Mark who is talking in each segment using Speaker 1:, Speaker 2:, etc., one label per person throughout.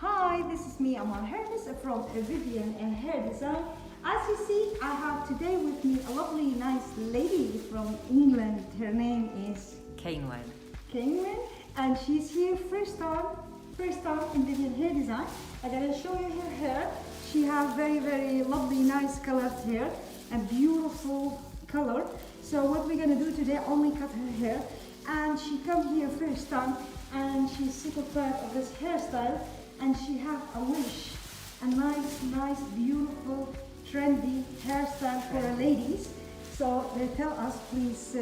Speaker 1: Hi, this is me, Amal Hermuz from Vivian Hair Design. As you see, I have today with me a lovely, nice lady from England. Her name is
Speaker 2: Cainwen.
Speaker 1: Cainwen, and she's here first time in Vivian Hair Design. I'm gonna show you her hair. She has very lovely, nice colored hair, a beautiful color. So what we're gonna do today, only cut her hair, and she come here first time, and she's super proud of this hairstyle, and she have a wish, a nice, beautiful, trendy hairstyle for the ladies. So they tell us, please,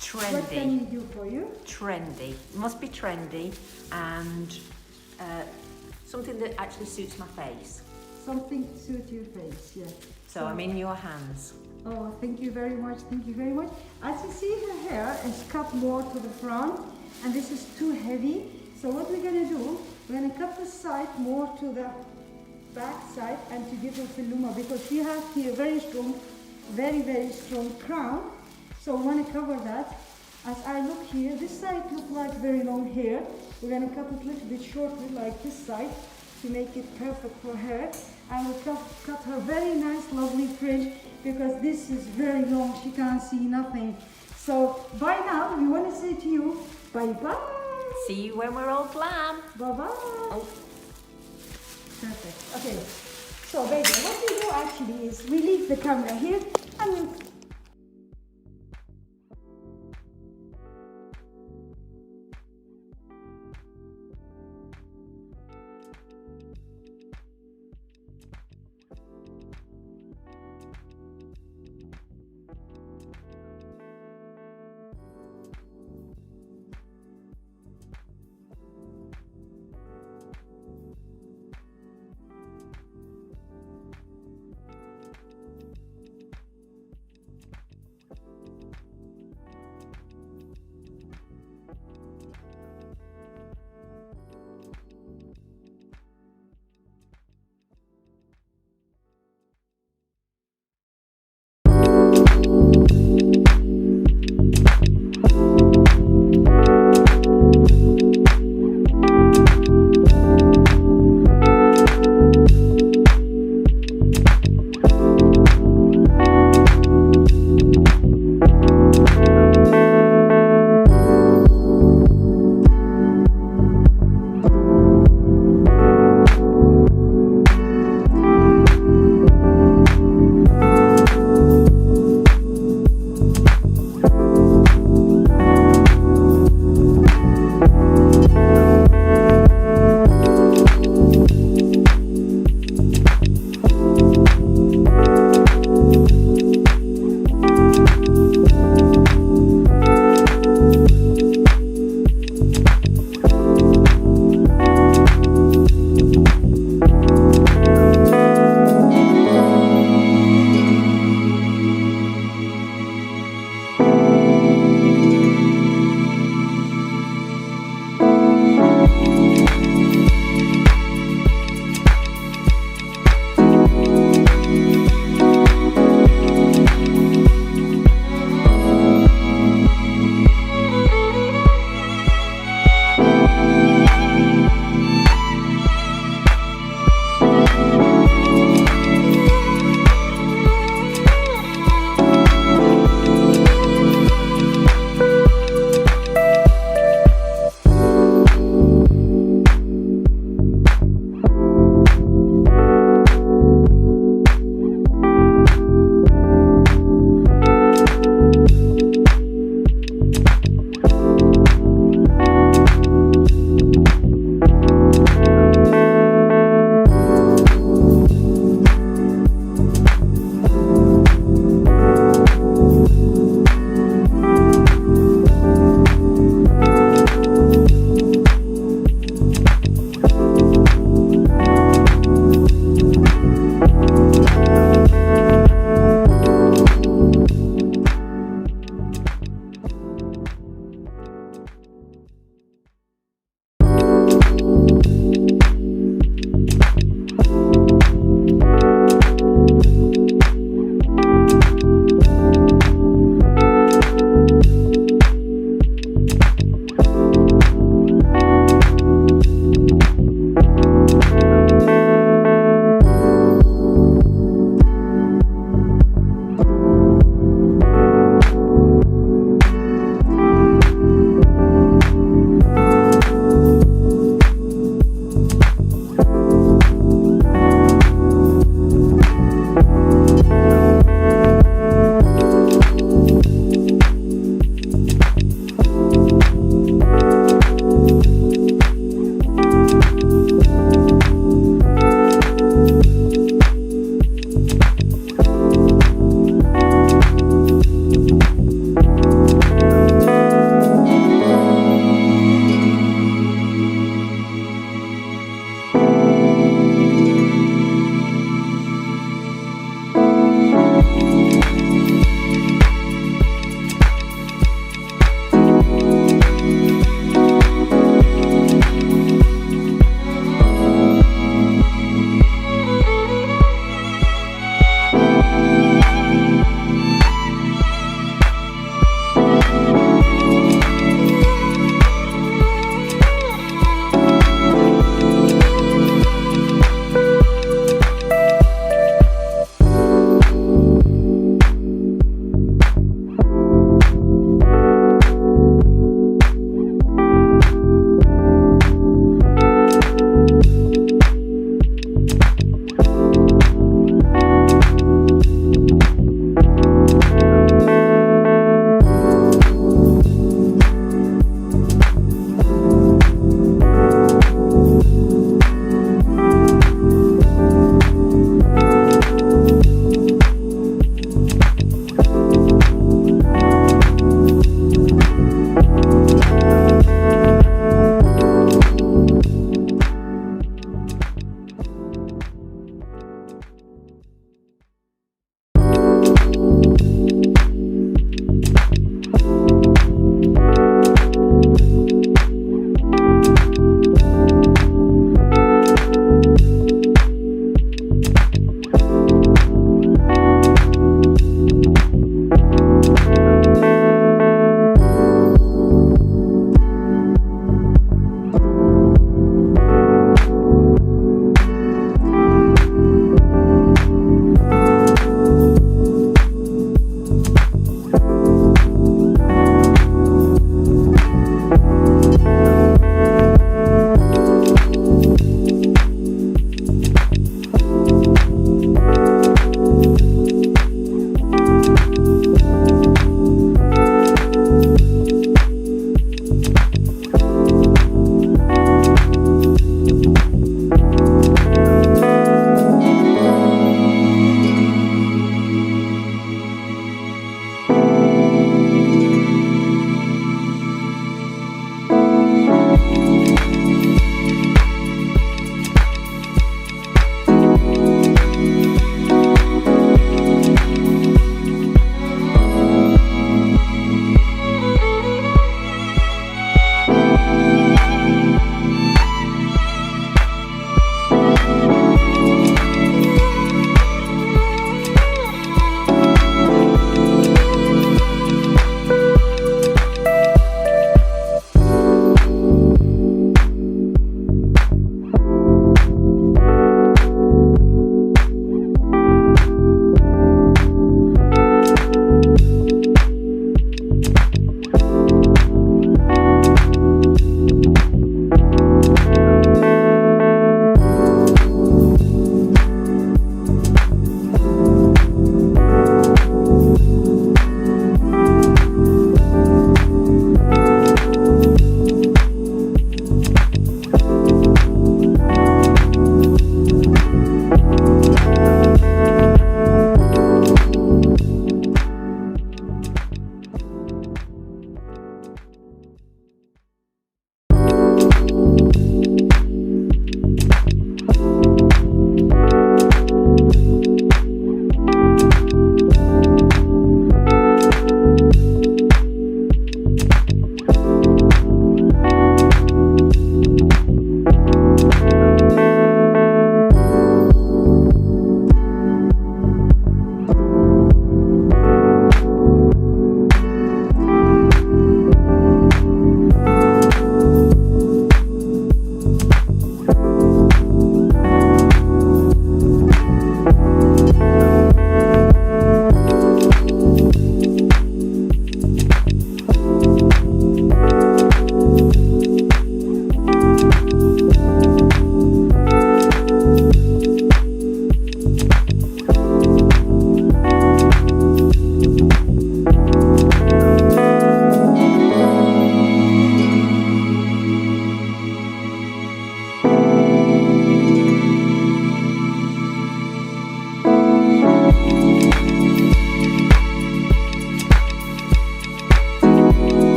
Speaker 2: Trendy.
Speaker 1: what can we do for you?
Speaker 2: Trendy. It must be trendy and something that actually suits my face.
Speaker 1: Something to suit your face, yeah.
Speaker 2: So I'm in your hands.
Speaker 1: Oh, thank you very much, thank you very much. As you see, her hair is cut more to the front, and this is too heavy. So what we're gonna do, we're gonna cut the side more to the back side and to give her filuma, because she has here very strong crown. So we want to cover that. As I look here, this side look like very long hair. We're gonna cut it a little bit shorter like this side to make it perfect for her. And we'll cut her very nice, lovely fringe, because this is very long, she can't see nothing. So by now, we want to say to you, bye-bye.
Speaker 2: See you when we're all glam.
Speaker 1: Bye-bye.
Speaker 2: Oh.
Speaker 1: Perfect. Okay. So baby, what we do actually is we leave the camera here and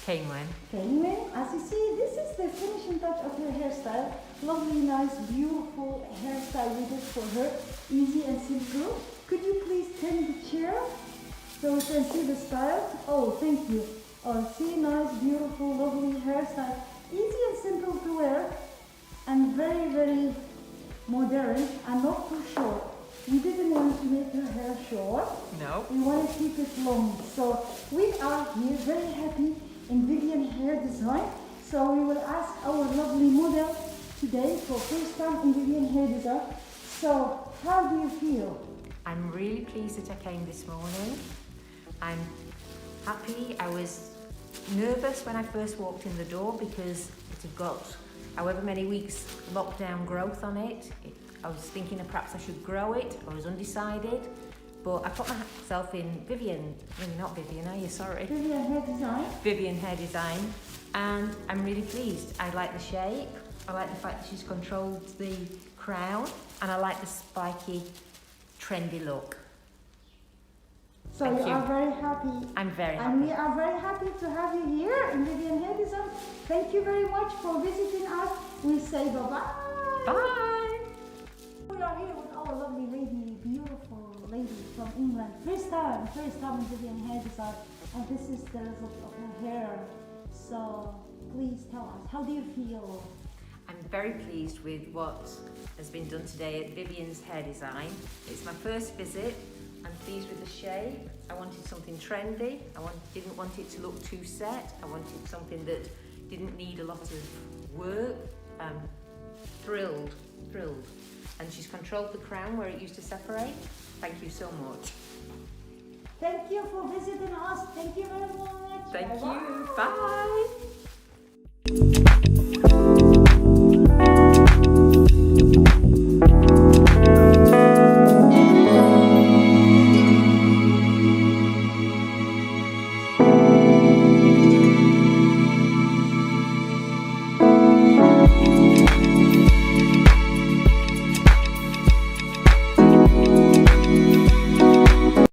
Speaker 2: Came when?
Speaker 1: Came in. As you see, this is the finishing touch of her hairstyle. Lovely, nice, beautiful hairstyle we did for her. Easy and simple. Could you please turn the chair so we can see the style? Oh, thank you. Oh, see, nice, beautiful, lovely hairstyle. Easy and simple to wear and very, very modern and not too short. We didn't want to make her hair short.
Speaker 2: No.
Speaker 1: We want to keep it long. So we are here very happy in Vivian Hair Design. So we will ask our lovely model today for first time in Vivian Hair Design. So how do you feel?
Speaker 2: I'm really pleased that I came this morning. I'm happy. I was nervous when I first walked in the door because it had got however many weeks lockdown growth on it. I was thinking that perhaps I should grow it. I was undecided. But I put myself in Vivian, maybe not Vivian, are you? Sorry.
Speaker 1: Vivian Hair Design.
Speaker 2: Vivian Hair Design. And I'm really pleased. I like the shape. I like the fact that she's controlled the crown. And I like the spiky, trendy look.
Speaker 1: So
Speaker 2: Thank
Speaker 1: you
Speaker 2: you.
Speaker 1: are very happy.
Speaker 2: I'm very
Speaker 1: And we
Speaker 2: happy.
Speaker 1: are very happy to have you here in Vivian Hair Design. Thank you very much for visiting us. We say bye-bye.
Speaker 2: Bye!
Speaker 1: We are here with our lovely lady, beautiful lady from England. First time in Vivian Hair Design. And this is the result of her hair. So please tell us, how do you feel?
Speaker 2: I'm very pleased with what has been done today at Vivian's Hair Design. It's my first visit. I'm pleased with the shape. I wanted something trendy. Didn't want it to look too set. I wanted something that didn't need a lot of work. Thrilled. And she's controlled the crown where it used to separate. Thank you so much.
Speaker 1: Thank you for visiting us. Thank you very much.
Speaker 2: Thank
Speaker 1: Bye-bye.
Speaker 2: you. Bye.